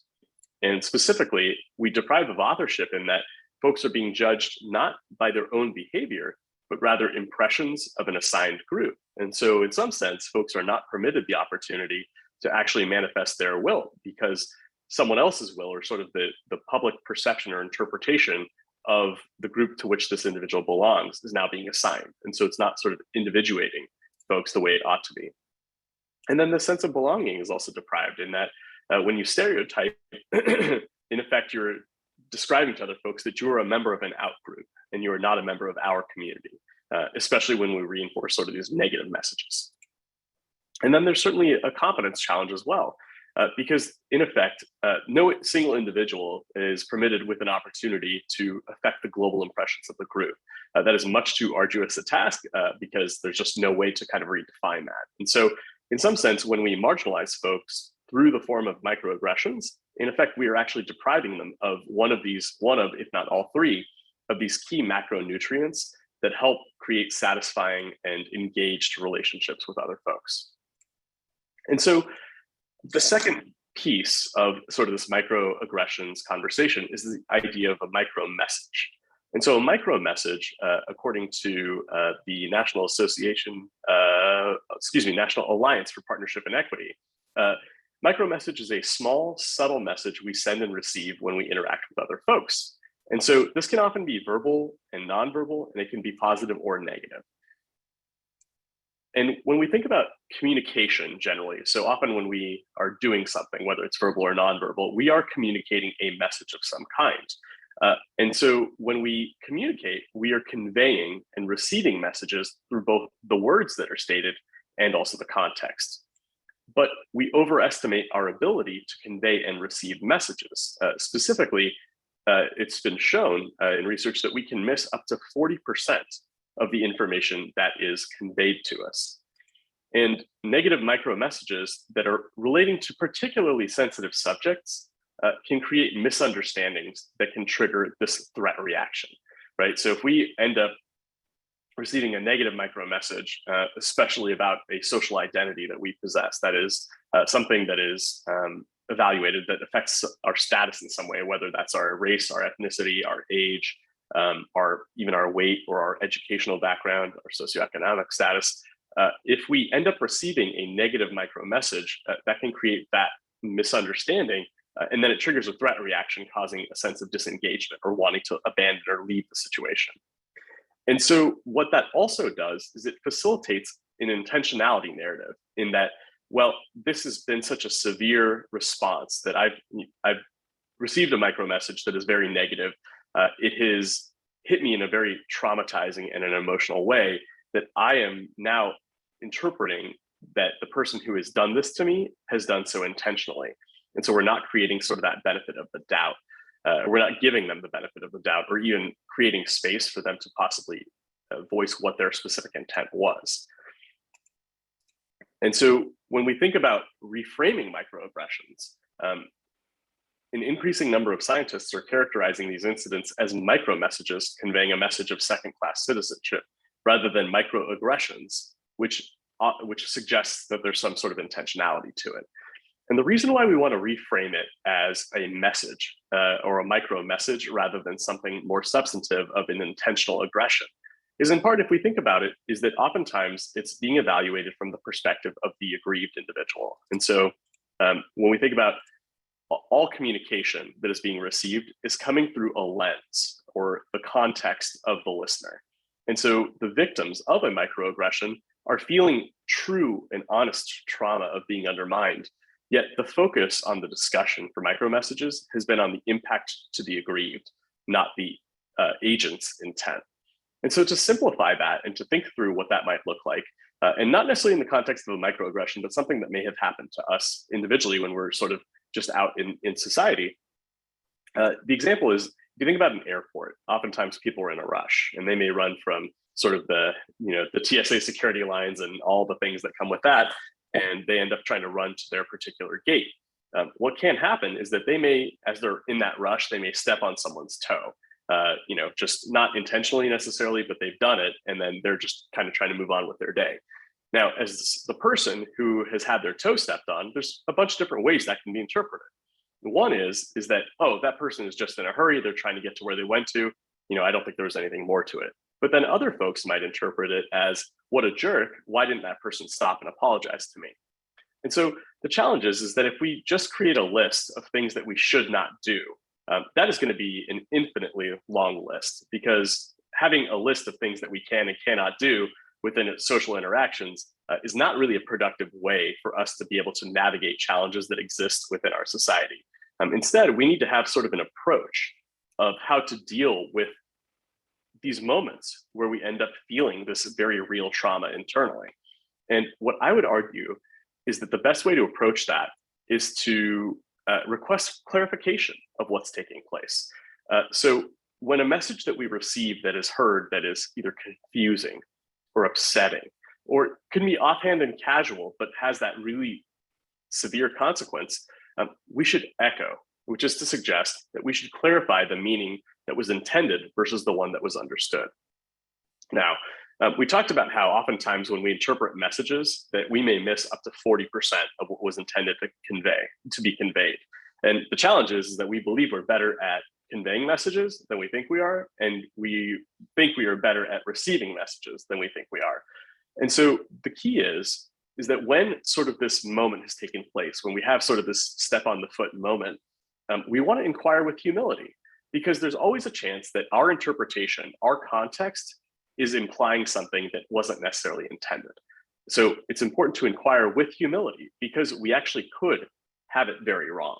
And specifically, we deprive of authorship in that folks are being judged not by their own behavior, but rather impressions of an assigned group. And so in some sense, folks are not permitted the opportunity to actually manifest their will, because someone else's will, or sort of the public perception or interpretation of the group to which this individual belongs, is now being assigned. And so it's not sort of individuating folks the way it ought to be. And then the sense of belonging is also deprived, in that when you stereotype, in effect, you're describing to other folks that you are a member of an out group and you are not a member of our community, especially when we reinforce sort of these negative messages. And then there's certainly a competence challenge as well, because in effect, no single individual is permitted with an opportunity to affect the global impressions of the group. That is much too arduous a task, because there's just no way to kind of redefine that. And so in some sense, when we marginalize folks through the form of microaggressions, in effect, we are actually depriving them of one of, if not all three, of these key macronutrients that help create satisfying and engaged relationships with other folks. And so the second piece of sort of this microaggressions conversation is the idea of a micro message. And so a micro message, according to the National Alliance for Partnership and Equity, micro message is a small, subtle message we send and receive when we interact with other folks. And so this can often be verbal and nonverbal, and it can be positive or negative. And when we think about communication generally, so often when we are doing something, whether it's verbal or nonverbal, we are communicating a message of some kind. And so when we communicate, we are conveying and receiving messages through both the words that are stated and also the context. But we overestimate our ability to convey and receive messages. Specifically, it's been shown in research that we can miss up to 40% of the information that is conveyed to us. And negative micro messages that are relating to particularly sensitive subjects can create misunderstandings that can trigger this threat reaction, right? So if we end up receiving a negative micro message, especially about a social identity that we possess, that is something that is evaluated that affects our status in some way, whether that's our race, our ethnicity, our age, even our weight or our educational background, our socioeconomic status. If we end up receiving a negative micro message, that can create that misunderstanding, and then it triggers a threat reaction, causing a sense of disengagement or wanting to abandon or leave the situation. And so what that also does is it facilitates an intentionality narrative in that, well, this has been such a severe response that I've received a micro message that is very negative. It has hit me in a very traumatizing and an emotional way that I am now interpreting that the person who has done this to me has done so intentionally. And so we're not creating sort of that benefit of the doubt. We're not giving them the benefit of the doubt or even creating space for them to possibly voice what their specific intent was. And so when we think about reframing microaggressions, an increasing number of scientists are characterizing these incidents as micro messages conveying a message of second-class citizenship rather than microaggressions, which suggests that there's some sort of intentionality to it. And the reason why we want to reframe it as a message or a micro message rather than something more substantive of an intentional aggression is in part, if we think about it, is that oftentimes it's being evaluated from the perspective of the aggrieved individual. And so when we think about all communication that is being received is coming through a lens or the context of the listener. And so the victims of a microaggression are feeling true and honest trauma of being undermined. Yet the focus on the discussion for micromessages has been on the impact to the aggrieved, not the agent's intent. And so to simplify that and to think through what that might look like, and not necessarily in the context of a microaggression, but something that may have happened to us individually when we're sort of just out in society. The example is, if you think about an airport, oftentimes people are in a rush and they may run from sort of the TSA security lines and all the things that come with that, and they end up trying to run to their particular gate. What can happen is that they may, as they're in that rush, they may step on someone's toe, just not intentionally necessarily, but they've done it, and then they're just kind of trying to move on with their day. Now, as the person who has had their toe stepped on, there's a bunch of different ways that can be interpreted. One is that, oh, that person is just in a hurry, they're trying to get to where they went to. I don't think there was anything more to it. But then other folks might interpret it as, what a jerk, why didn't that person stop and apologize to me? And so the challenge is that if we just create a list of things that we should not do, that is going to be an infinitely long list, because having a list of things that we can and cannot do within social interactions is not really a productive way for us to be able to navigate challenges that exist within our society. Instead, we need to have sort of an approach of how to deal with these moments where we end up feeling this very real trauma internally. And what I would argue is that the best way to approach that is to request clarification of what's taking place. So when a message that we receive that is heard that is either confusing or upsetting, or can be offhand and casual, but has that really severe consequence, we should echo, which is to suggest that we should clarify the meaning that was intended versus the one that was understood. Now, We talked about how oftentimes when we interpret messages that we may miss up to 40% of what was intended to be conveyed. And the challenge is that we believe we're better at conveying messages than we think we are, and we think we are better at receiving messages than we think we are. And so the key is that when sort of this moment has taken place, when we have sort of this step on the foot moment, we want to inquire with humility, because there's always a chance that our interpretation, our context, is implying something that wasn't necessarily intended. So it's important to inquire with humility, because we actually could have it very wrong.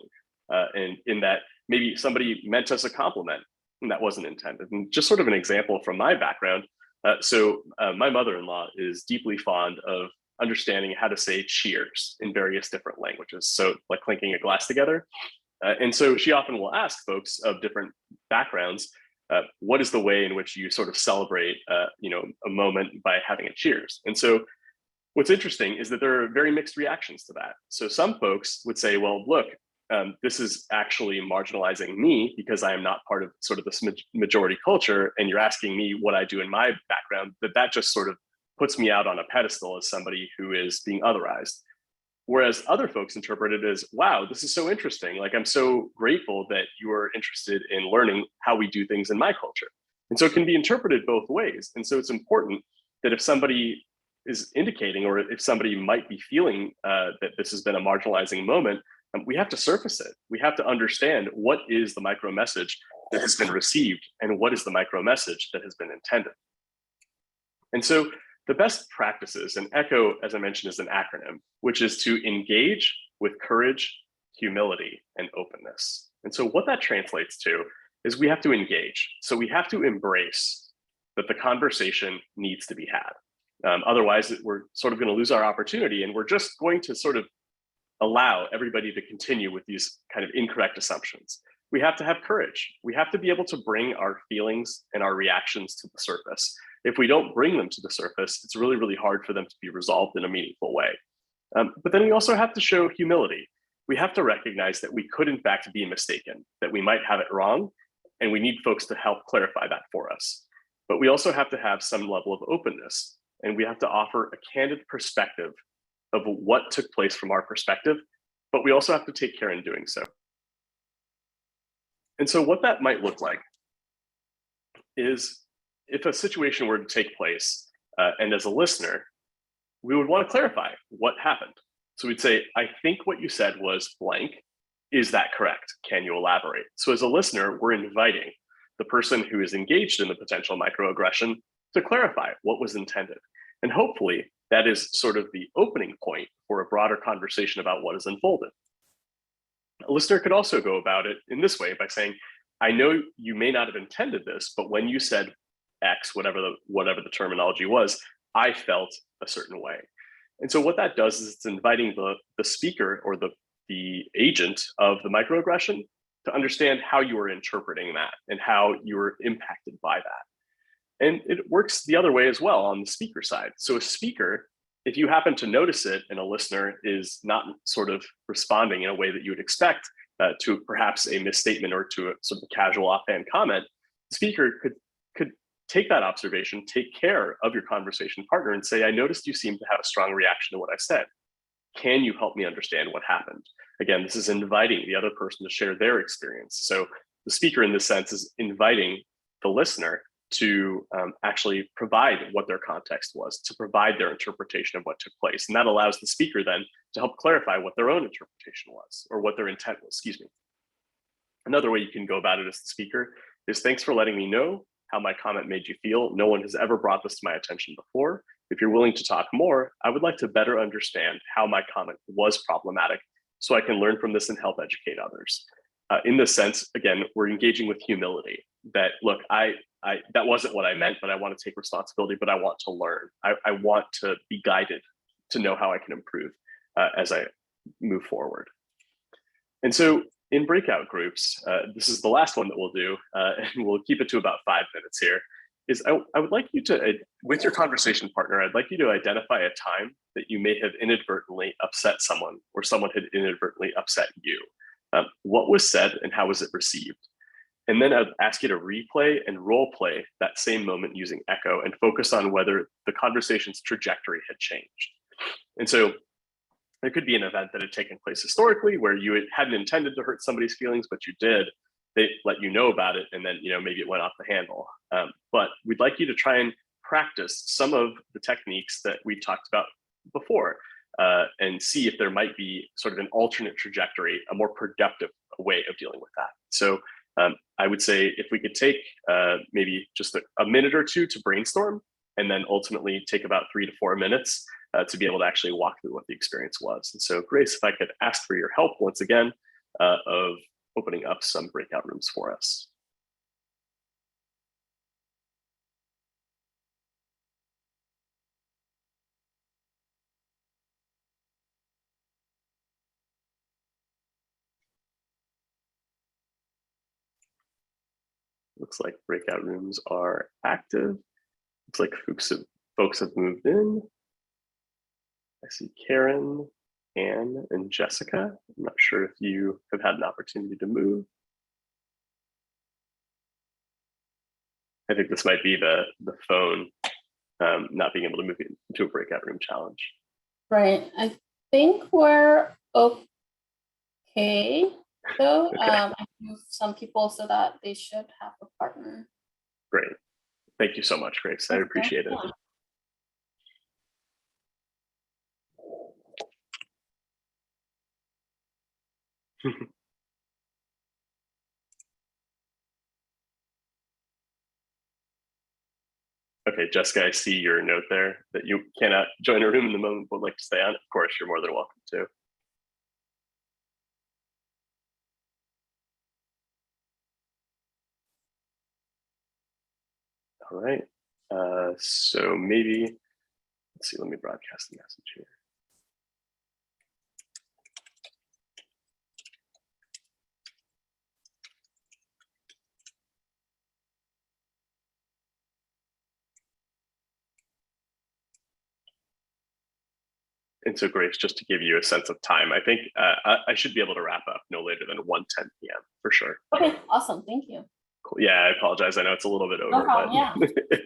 And in that maybe somebody meant us a compliment and that wasn't intended. And just sort of an example from my background. My mother-in-law is deeply fond of understanding how to say cheers in various different languages. So like clinking a glass together. And so she often will ask folks of different backgrounds, what is the way in which you sort of celebrate a moment by having a cheers? And so what's interesting is that there are very mixed reactions to that. So some folks would say, well, look, this is actually marginalizing me because I am not part of sort of this majority culture, and you're asking me what I do in my background, that just sort of puts me out on a pedestal as somebody who is being otherized. Whereas other folks interpret it as, wow, this is so interesting. Like, I'm so grateful that you are interested in learning how we do things in my culture. And so it can be interpreted both ways. And so it's important that if somebody is indicating, or if somebody might be feeling that this has been a marginalizing moment, we have to surface it. We have to understand what is the micro message that has been received and what is the micro message that has been intended. And so the best practices, and ECHO, as I mentioned, is an acronym, which is to engage with courage, humility, and openness. And so what that translates to is we have to engage. So we have to embrace that the conversation needs to be had. Otherwise, we're sort of going to lose our opportunity, and we're just going to sort of allow everybody to continue with these kind of incorrect assumptions. We have to have courage. We have to be able to bring our feelings and our reactions to the surface. If we don't bring them to the surface, it's really, really hard for them to be resolved in a meaningful way. But then we also have to show humility. We have to recognize that we could in fact be mistaken, that we might have it wrong, and we need folks to help clarify that for us. But we also have to have some level of openness, and we have to offer a candid perspective of what took place from our perspective, but we also have to take care in doing so. And so what that might look like is, if a situation were to take place, and as a listener, we would want to clarify what happened. So we'd say, I think what you said was blank. Is that correct? Can you elaborate? So as a listener, we're inviting the person who is engaged in the potential microaggression to clarify what was intended. And hopefully that is sort of the opening point for a broader conversation about what is unfolded. A listener could also go about it in this way by saying, I know you may not have intended this, but when you said X, whatever the terminology was, I felt a certain way. And so what that does is it's inviting the speaker or the agent of the microaggression to understand how you are interpreting that and how you were impacted by that. And it works the other way as well on the speaker side. So a speaker, if you happen to notice it and a listener is not sort of responding in a way that you would expect to perhaps a misstatement or to a sort of casual offhand comment, the speaker could take that observation, take care of your conversation partner and say, I noticed you seem to have a strong reaction to what I said. Can you help me understand what happened? Again, this is inviting the other person to share their experience. So the speaker in this sense is inviting the listener to actually provide what their context was, to provide their interpretation of what took place. And that allows the speaker then to help clarify what their own interpretation was, or what their intent was, excuse me. Another way you can go about it as the speaker is, thanks for letting me know how my comment made you feel. No one has ever brought this to my attention before. If you're willing to talk more, I would like to better understand how my comment was problematic so I can learn from this and help educate others. In this sense, again, we're engaging with humility that, look, that wasn't what I meant, but I want to take responsibility, but I want to learn. I want to be guided to know how I can improve as I move forward. And so in breakout groups, this is the last one that we'll do, and we'll keep it to about 5 minutes here, is I would like you to, with your conversation partner, I'd like you to identify a time that you may have inadvertently upset someone, or someone had inadvertently upset you. What was said and how was it received? And then I'd ask you to replay and role play that same moment using echo and focus on whether the conversation's trajectory had changed. And so there could be an event that had taken place historically where you hadn't intended to hurt somebody's feelings, but you did. They let you know about it, and then maybe it went off the handle. But we'd like you to try and practice some of the techniques that we talked about before, and see if there might be sort of an alternate trajectory, a more productive way of dealing with that. So I would say if we could take maybe just a minute or two to brainstorm, and then ultimately take about 3 to 4 minutes to be able to actually walk through what the experience was. And so Grace, if I could ask for your help once again of opening up some breakout rooms for us. Looks like breakout rooms are active. Looks like folks have moved in. I see Karen, Anne, and Jessica. I'm not sure if you have had an opportunity to move. I think this might be the phone not being able to move into a breakout room challenge. Right. I think we're okay, though. Okay. I moved some people so that they should have a partner. Great. Thank you so much, Grace. I appreciate it. Okay, Jessica, I see your note there that you cannot join a room in the moment, but would like to stay on. Of course, you're more than welcome to. All right. So maybe, let's see, let me broadcast the message here. And so Grace, just to give you a sense of time, I think I should be able to wrap up no later than 1:10 p.m. for sure. Okay, awesome. Thank you. Cool. Yeah, I apologize. I know it's a little bit over, No problem, but yeah.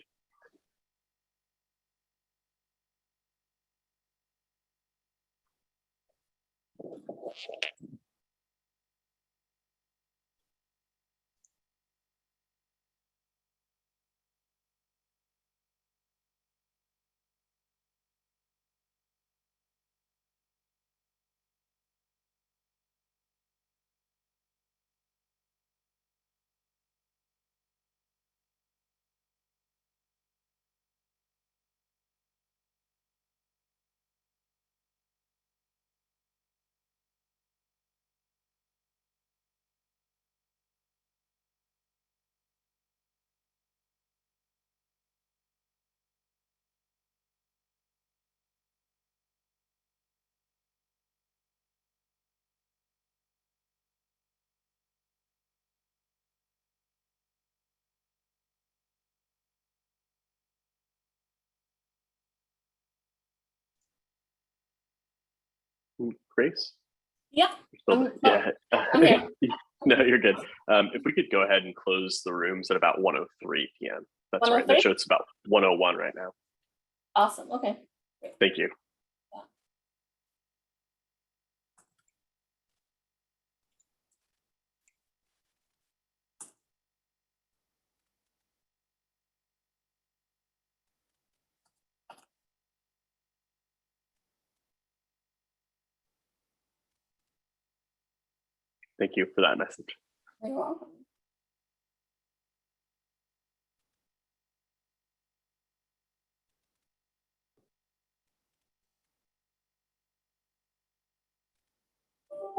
Grace? Yeah. Yeah. I'm here. No, you're good. If we could go ahead and close the rooms at about 1:03 p.m. That's right. 1:03? It shows it's about 1:01 right now. Awesome. Okay. Great. Thank you. Thank you for that message. You're welcome.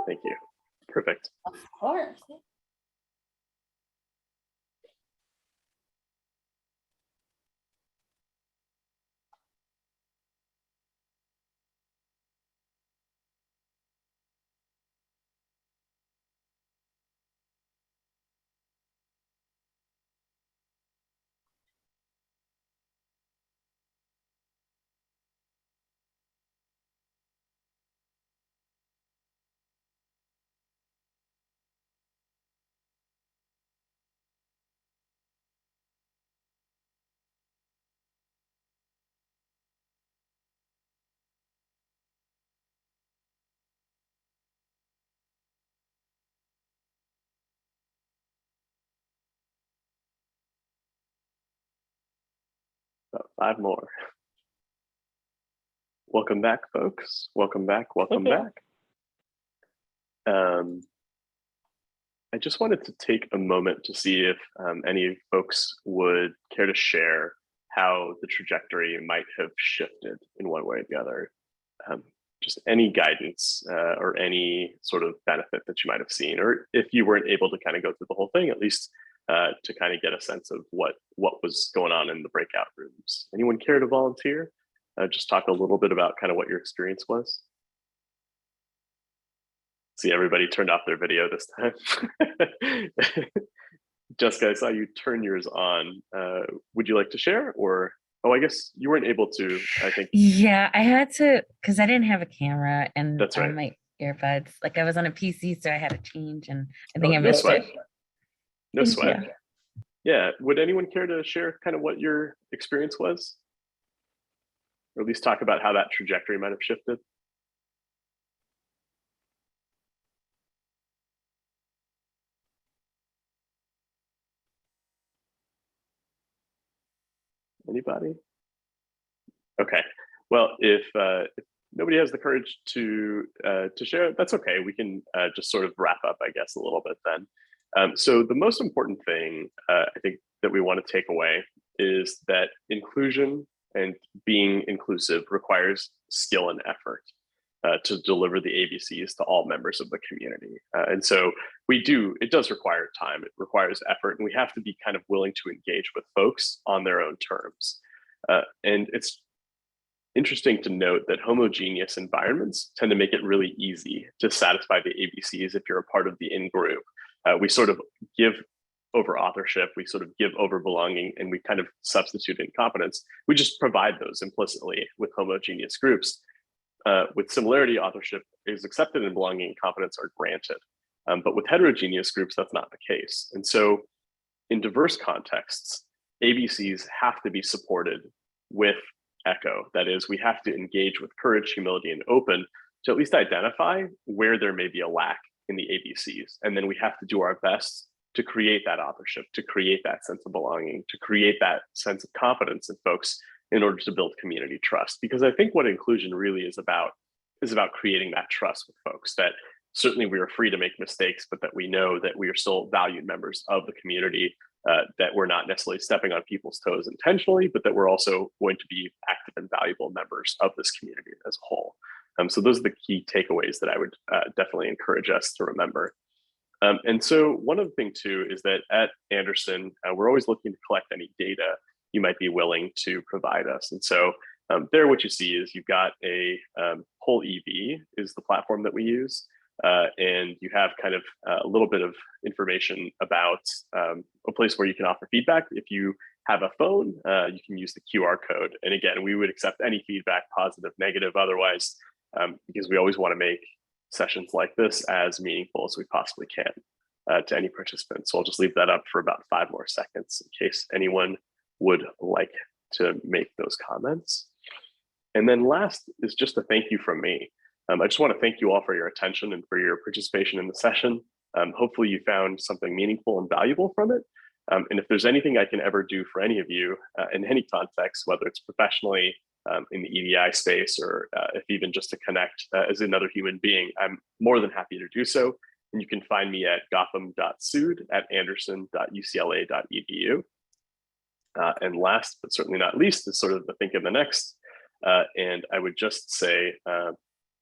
Thank you. Perfect. Of course. 5 more. Welcome back, folks. Welcome back. Welcome back. I just wanted to take a moment to see if any folks would care to share how the trajectory might have shifted in one way or the other. Just any guidance or any sort of benefit that you might have seen, or if you weren't able to kind of go through the whole thing, at least to kind of get a sense of what was going on in the breakout rooms. Anyone care to volunteer? Just talk a little bit about kind of what your experience was. See, everybody turned off their video this time. Jessica, I saw you turn yours on. Would you like to share, or, oh, I guess you weren't able to, I think. Yeah, I had to, because I didn't have a camera and That's right. my earbuds. Like I was on a PC, so I had to change, and I think I no missed sweat. it. No Thank sweat. you. Yeah, would anyone care to share kind of what your experience was? Or at least talk about how that trajectory might have shifted? Anybody? Okay. Well, if nobody has the courage to share, that's okay. We can just sort of wrap up, I guess, a little bit then. So the most important thing I think that we want to take away is that inclusion and being inclusive requires skill and effort to deliver the ABCs to all members of the community. And so it does require time, it requires effort, and we have to be kind of willing to engage with folks on their own terms. And it's interesting to note that homogeneous environments tend to make it really easy to satisfy the ABCs if you're a part of the in-group. We sort of give over authorship, we sort of give over belonging, and we kind of substitute in competence. We just provide those implicitly with homogeneous groups. With similarity, authorship is accepted and belonging and competence are granted. But with heterogeneous groups, that's not the case. And so in diverse contexts, ABCs have to be supported with echo. That is, we have to engage with courage, humility, and open to at least identify where there may be a lack in the ABCs. And then we have to do our best to create that authorship, to create that sense of belonging, to create that sense of competence in folks in order to build community trust. Because I think what inclusion really is about creating that trust with folks, that certainly we are free to make mistakes, but that we know that we are still valued members of the community, that we're not necessarily stepping on people's toes intentionally, but that we're also going to be active and valuable members of this community as a whole. So those are the key takeaways that I would definitely encourage us to remember. And so one other thing too is that at Anderson, we're always looking to collect any data you might be willing to provide us. And so there what you see is you've got a Poll EV is the platform that we use. And you have kind of a little bit of information about a place where you can offer feedback. If you have a phone, you can use the QR code. And again, we would accept any feedback, positive, negative, otherwise, because we always want to make sessions like this as meaningful as we possibly can to any participant. So I'll just leave that up for about 5 more seconds in case anyone would like to make those comments. And then last is just a thank you from me. I just want to thank you all for your attention and for your participation in the session. Hopefully you found something meaningful and valuable from it. And if there's anything I can ever do for any of you in any context, whether it's professionally in the EDI space or if even just to connect as another human being, I'm more than happy to do so. And you can find me at gotham.sood@anderson.ucla.edu. And last, but certainly not least, is sort of the think of the next. And I would just say,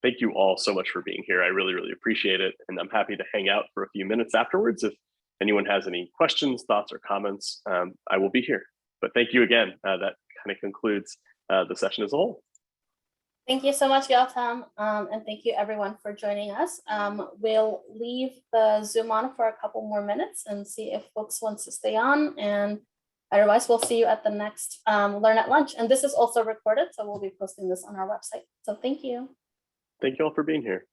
thank you all so much for being here. I really, really appreciate it. And I'm happy to hang out for a few minutes afterwards. If anyone has any questions, thoughts, or comments, I will be here. But thank you again. That kind of concludes the session as a whole. Thank you so much, Gautam, and thank you everyone for joining us. We'll leave the Zoom on for a couple more minutes and see if folks want to stay on, and otherwise we'll see you at the next Learn at Lunch. And this is also recorded, so we'll be posting this on our website. So thank you. Thank you all for being here.